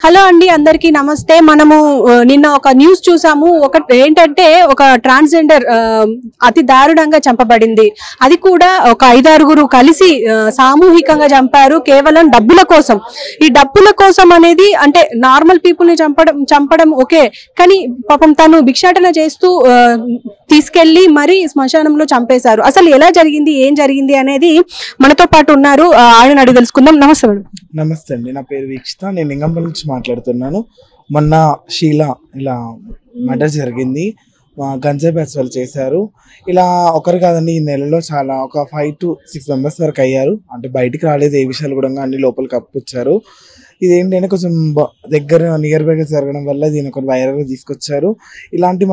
Hello అండి, అందరికీ నమస్తే. మనము నిన్న ఒక న్యూస్ చూసాము. ఏంటంటే ఒక ట్రాన్స్జెండర్ అతి దారుణంగా చంపబడింది. అది కూడా ఒక 5-6 కలిసి సామూహికంగా చంపారు కేవలం డబ్బుల కోసం. ఈ డబ్బుల కోసం అనేది అంటే నార్మల్ పీపుల్ ని చంపడం ఓకే, కానీ పాపం తను భిక్షాటన చేస్తూ తీసుకెళ్లి మరి శ్మశానంలో చంపేశారు. అసలు ఎలా జరిగింది, ఏం జరిగింది అనేది మనతో పాటు ఉన్నారు, ఆయన అడిగి తెలుసుకుందాం. నమస్తే మేడం. నమస్తే అండి, నా పేరు వీక్షిత. నేను లింగంపల్లి నుంచి మాట్లాడుతున్నాను. మొన్న షీలా ఇలా మర్డర్ జరిగింది. గంజాయి బ్యాచ్ వాళ్ళు చేశారు. ఇలా ఒకరు కాదండి, ఈ నెలలో చాలా ఒక 5 to 6 మెంబర్స్ వరకు అయ్యారు. అంటే బయటికి రాలేదు ఏ విషయాలు కూడా, అన్ని లోపలికి అప్పుచ్చారు. ఇదేంటంటే కొంచెం దగ్గర నియర్ బైగా జరగడం వల్ల దీని ఒక వైరల్గా తీసుకొచ్చారు. ఇలాంటి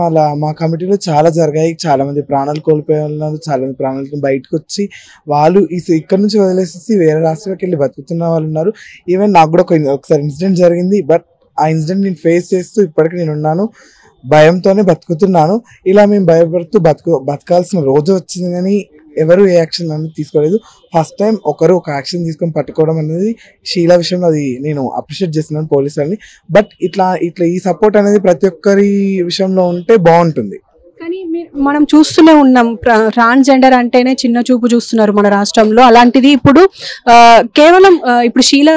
మా కమిటీలో చాలా జరిగాయి. చాలా మంది ప్రాణాలు కోల్పోయే ఉన్నారు. చాలా మంది ప్రాణాలతో బయటకు వచ్చి వాళ్ళు ఇక్కడ నుంచి వదిలేసేసి వేరే రాష్ట్రాలకు వెళ్ళి బతుకుతున్న వాళ్ళు ఉన్నారు. ఈవెన్ నాకు కూడా ఒకసారి ఇన్సిడెంట్ జరిగింది. బట్ ఆ ఇన్సిడెంట్ నేను ఫేస్ చేస్తూ ఇప్పటికీ నేను ఉన్నాను, భయంతోనే బతుకుతున్నాను. ఇలా మేము భయపడుతూ బతకాల్సిన రోజు వచ్చింది, కానీ ఎవరు ఏ యాక్షన్ అనేది తీసుకోలేదు. ఫస్ట్ టైం ఒకరు ఒక యాక్షన్ తీసుకొని పట్టుకోవడం అనేది షీలా విషయంలో అది నేను అప్రిషియేట్ చేస్తున్నాను పోలీసులని. బట్ ఇట్లా ఈ సపోర్ట్ అనేది ప్రతి ఒక్కరి విషయంలో ఉంటే బాగుంటుంది. కానీ మనం చూస్తూనే ఉన్నాం, ట్రాన్స్జెండర్ అంటేనే చిన్న చూపు చూస్తున్నారు మన రాష్ట్రంలో. అలాంటిది ఇప్పుడు కేవలం ఇప్పుడు షీలా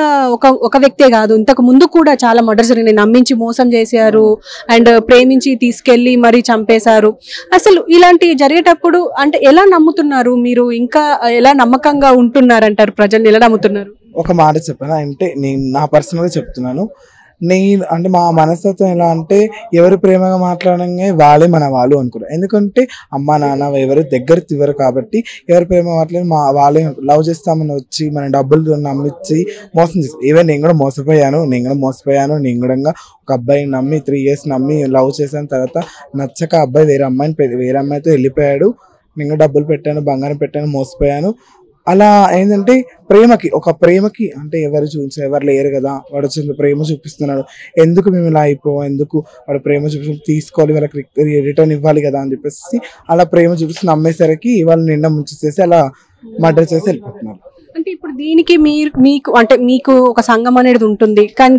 ఒక వ్యక్తే కాదు, ఇంతకు ముందు కూడా చాలా మర్డర్స్ జరిగినాయి. నమ్మించి మోసం చేశారు అండ్ ప్రేమించి తీసుకెళ్లి మరి చంపేశారు. అసలు ఇలాంటి జరిగేటప్పుడు అంటే ఎలా నమ్ముతున్నారు మీరు, ఇంకా ఎలా నమ్మకంగా ఉంటున్నారంటారు? ప్రజల్ని ఎలా నమ్ముతున్నారు? ఒక మాట చెప్పాను అంటే నేను నా పర్సనల్గా చెప్తున్నాను. అంటే మా మనస్తత్వం ఎలా అంటే ఎవరు ప్రేమగా మాట్లాడంగా వాళ్ళే మన వాళ్ళు అనుకున్నారు. ఎందుకంటే అమ్మ నాన్న ఎవరు దగ్గర తివ్వరు కాబట్టి ఎవరు ప్రేమ మాట్లాడి వాళ్ళే లవ్ చేస్తామని వచ్చి మన డబ్బులు నమ్మించి మోసం చేస్తారు. ఈవెన్ నేను కూడా మోసపోయాను. నేను కూడా ఒక అబ్బాయిని నమ్మి 3 years నమ్మి లవ్ చేసిన తర్వాత నచ్చక అబ్బాయి వేరే అమ్మాయితో వెళ్ళిపోయాడు. నేను డబ్బులు పెట్టాను, బంగారం పెట్టాను, మోసపోయాను. అలా ఏంటంటే ప్రేమకి అంటే ఎవరు లేరు కదా, వాడు వచ్చిన ప్రేమ చూపిస్తున్నాడు, ఎందుకు మేము ఇలా ఎందుకు వాడు ప్రేమ తీసుకోవాలి, వాళ్ళకి రిటర్న్ ఇవ్వాలి కదా అని చెప్పేసి అలా ప్రేమ చూపిస్తూ నమ్మేసరికి వాళ్ళు నిండా ముంచేసేసి అలా మర్డర్ చేసి వెళ్ళిపోతున్నారు. అంటే ఇప్పుడు దీనికి మీకు ఒక సంఘం అనేది ఉంటుంది, కానీ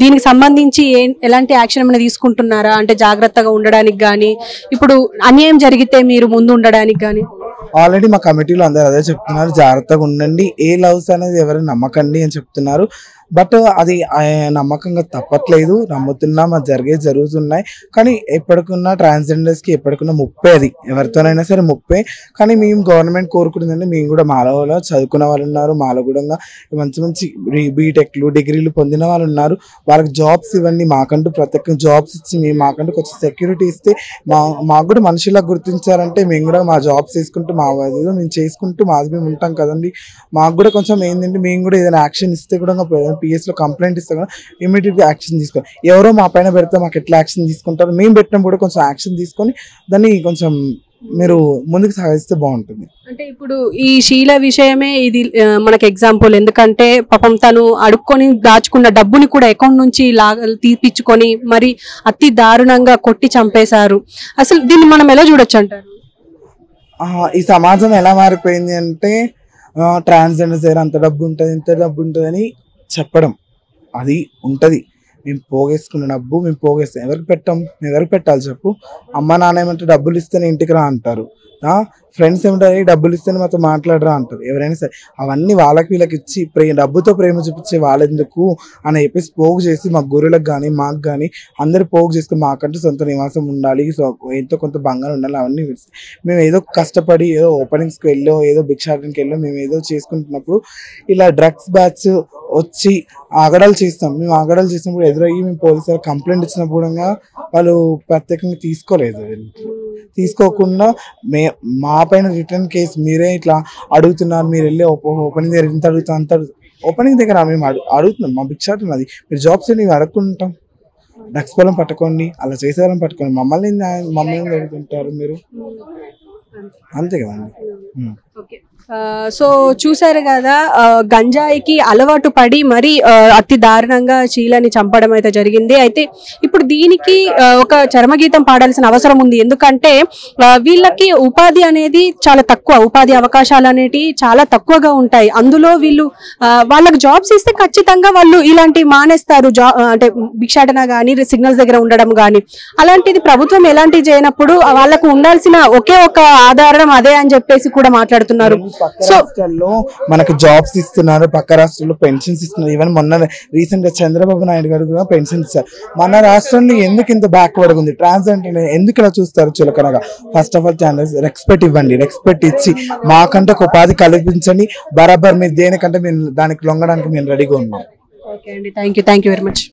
దీనికి సంబంధించి ఎలాంటి యాక్షన్ ఏమైనా తీసుకుంటున్నారా? అంటే జాగ్రత్తగా ఉండడానికి కానీ, ఇప్పుడు అన్యాయం జరిగితే మీరు ముందు ఉండడానికి కానీ. ఆల్రెడీ మా కమిటీలో అందరు అదే చెప్తున్నారు, జాగ్రత్తగా ఉండండి, ఏ లవ్స్ అనేది ఎవరు నమ్మకండి అని చెప్తున్నారు. బట్ అది నమ్మకంగా తప్పట్లేదు, నమ్ముతున్నాం, అది జరుగుతున్నాయి. కానీ ఎప్పటికున్నా ట్రాన్స్జెండర్స్కి ఎప్పటికున్నా ముప్పే, అది ఎవరితోనైనా సరే ముప్పే. కానీ మేము గవర్నమెంట్ కోరుకుంటుందంటే మేము కూడా మాలో చదువుకున్న వాళ్ళు ఉన్నారు, మాలో కూడా మంచి బీటెక్లు డిగ్రీలు పొందిన వాళ్ళు ఉన్నారు. వాళ్ళకి జాబ్స్ ఇవ్వండి, మాకంటూ ప్రత్యేక జాబ్స్ ఇచ్చి మాకంటూ కొంచెం సెక్యూరిటీ ఇస్తే మాకు కూడా మనుషులకు గుర్తించారంటే మేము కూడా మా జాబ్స్ తీసుకుంటూ మా ఏదో మేము చేసుకుంటూ మేము ఉంటాం కదండి. మాకు కూడా కొంచెం ఏంటంటే మేము కూడా ఏదైనా యాక్షన్ ఇస్తే కూడా PS లో కంప్లైంట్ ఇస్తే కూడా ఇమీడియట్గా యాక్షన్ తీసుకోవాలి. ఎవరో మా పైన పెడితే మాకు ఎట్లా యాక్షన్ తీసుకుంటారు, మేము పెట్టినప్పుడు కూడా కొంచెం యాక్షన్ తీసుకొని దాన్ని కొంచెం మీరు ముందుకు సాగిస్తే బాగుంటుంది. అంటే ఇప్పుడు ఈ షీల విషయమే ఇది మనకి ఎగ్జాంపుల్. ఎందుకంటే పాపం తను అడుక్కొని దాచుకున్న డబ్బుని కూడా అకౌంట్ నుంచి తీపిచ్చుకొని మరి అతి దారుణంగా కొట్టి చంపేశారు. అసలు దీన్ని మనం ఎలా చూడొచ్చు అంటారు? ఈ సమాజం ఎలా మారిపోయింది అంటే ట్రాన్స్జెండర్స్ దగ్గర అంత డబ్బు ఉంటుంది, ఇంత డబ్బు ఉంటుంది అని చెప్పడం అది ఉంటుంది. మేము పోగేసుకున్న డబ్బు మేము పోగేస్తాం, ఎవరికి పెట్టాలి చెప్పు? అమ్మ నాన్న ఏమంటే డబ్బులు ఇస్తేనే ఇంటికి రా అంటారు, ఫ్రెండ్స్ ఏమంటారు డబ్బులు ఇస్తేనే మాతో మాట్లాడరా అంటారు. ఎవరైనా సరే అవన్నీ వీళ్ళకి ఇచ్చి డబ్బుతో ప్రేమ చూపించే వాళ్ళెందుకు అని చెప్పేసి పోగు చేసి మా గురువులకు కానీ మాకు కానీ అందరు పోగు చేసుకుని మాకంటూ సొంత నివాసం ఉండాలి, ఎంతో కొంత బంగారం ఉండాలి. అవన్నీ మేము ఏదో కష్టపడి ఏదో ఓపెనింగ్స్కి వెళ్ళో ఏదో భిక్షాటనకి వెళ్ళో మేము ఏదో చేసుకుంటున్నప్పుడు ఇలా డ్రగ్స్ బ్యాచ్ వచ్చి ఆగడాలు చేస్తాం. మేము ఆగడాలు చేసినప్పుడు ఎదురయ్యి మేము పోలీసులు కంప్లైంట్ ఇచ్చినప్పుడు వాళ్ళు ప్రత్యేకంగా తీసుకోకుండా మా పైన రిటర్న్ కేసు మీరే ఇట్లా అడుగుతున్నారు, మీరు వెళ్ళి ఓపెనింగ్ దగ్గర ఇంత అడుగుతాం అంత ఓపెనింగ్ దగ్గర మేము అడుగుతున్నాం, మా భిక్షాటన అది, మీరు జాబ్స్ మేము అడుక్కుంటాం, డ్రగ్స్ పొలం పట్టుకోండి, అలా చేసేవాళ్ళని పట్టుకోండి, మమ్మల్ని అడుగుతుంటారు మీరు. అంతే కదండి. ఓకే. సో చూసారు కదా, గంజాయికి అలవాటు పడి మరి అతి దారుణంగా షీలని చంపడం అయితే జరిగింది. అయితే ఇప్పుడు దీనికి ఒక చరమగీతం పాడాల్సిన అవసరం ఉంది. ఎందుకంటే వీళ్ళకి ఉపాధి అనేది చాలా తక్కువ, ఉపాధి అవకాశాలు అనేవి చాలా తక్కువగా ఉంటాయి. అందులో వీళ్ళు వాళ్ళకి జాబ్స్ ఇస్తే ఖచ్చితంగా వాళ్ళు ఇలాంటి మానేస్తారు. అంటే భిక్షాటన కానీ సిగ్నల్స్ దగ్గర ఉండడం కానీ, అలాంటిది ప్రభుత్వం ఎలాంటివి చేయనప్పుడు వాళ్ళకు ఉండాల్సిన ఒకే ఒక ఆధారం అదే అని చెప్పేసి కూడా మాట్లాడుతున్నారు. సో మనకు జాబ్స్ ఇస్తున్నారు, పక్క రాష్ట్రాల్లో పెన్షన్స్ ఇస్తున్నారు. ఈవెన్ మొన్న రీసెంట్ గా చంద్రబాబు నాయుడు గారు కూడా పెన్షన్ ఇస్తారు. మన రాష్ట్రంలో ఎందుకు ఇంత బ్యాక్వర్డ్ ఉంది? ట్రాన్స్జెండర్ ఎందుకు ఇలా చూస్తారు చులకనగా? First of all channels respect ఇవ్వండి, రెస్పెక్ట్ ఇచ్చి మాకంటే ఒక ఉపాధి కల్పించండి. బరాబర్ మీరు దేనికంటే మేము దానికి లొంగడానికి మేము రెడీగా ఉన్నాం. ఓకే అండి, థ్యాంక్ యూ వెరీ మచ్.